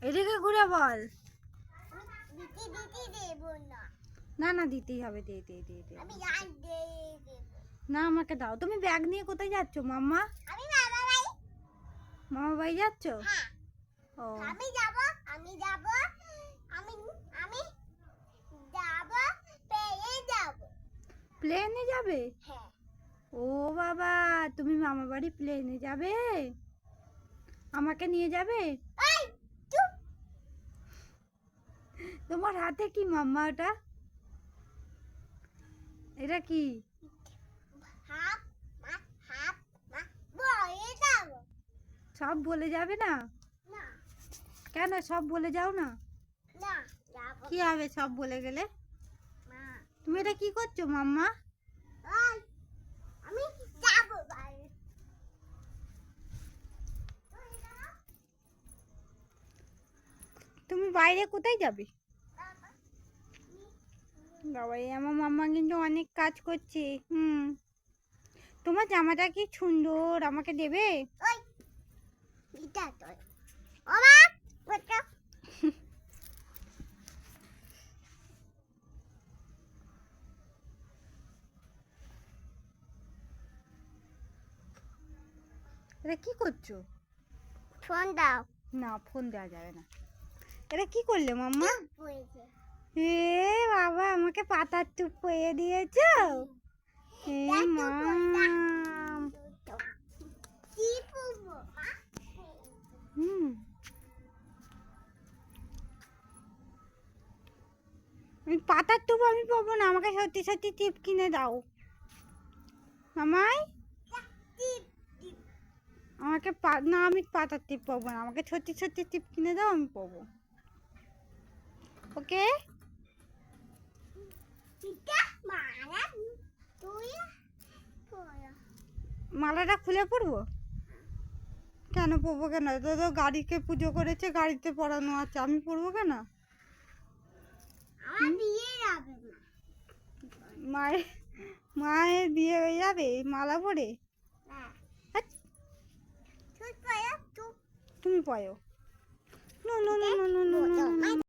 এদিকে ঘুরে বল। না না দিতেই হবে, দে দে দে দে। না আমাকে দাও। তুমি ব্যাগ নিয়ে কোথায় যাচ্ছ মাম্মা? মামা বাড়ি যাচ্ছ? ও আমি যাব প্লেনে যাবে? হ্যাঁ। ও বাবা, তুমি মামা বাড়ি প্লেনে যাবে? আমাকে নিয়ে যাবে? তোমার হাতে কি মাম্মা? ওটা এটা কি? সব বলে যাবে না? কেন সব বলে যাও না? কি হবে সব বলে গেলে? তুমি এটা কি করছো মাম্মা? আমি যাব বাইরে। তুমি বাইরে কোথায় যাবে? বাবাই, আমার মাম্মা কিন্তু অনেক কাজ করছে। তোমার জামাটা কি সুন্দর, আমাকে দেবে? এটা কি করছো? ফোন দাও। না, ফোন দেওয়া যাবে না। এটা কি করলে মাম্মা? এ বাবা, আমাকে পাতার টুপ পরিয়ে দিয়েছো। পাতার টুপ আমি পাবো না, আমাকে সত্যি সত্যি টিপ কিনে দাও মামাই। আমাকে না, আমি পাতার টিপ পাবো না, আমাকে সত্যি সত্যি টিপ কিনে দাও, আমি পাবো। ওকে। মালাটা খুলে পড়বো? কেন পরবো কেন? তো গাড়িকে পুজো করেছে, গাড়িতে পরানো আছে, আমি পরবো কেন? মায়ের বিয়ে হয়ে যাবে মালা পরে? তুমি পয়ো।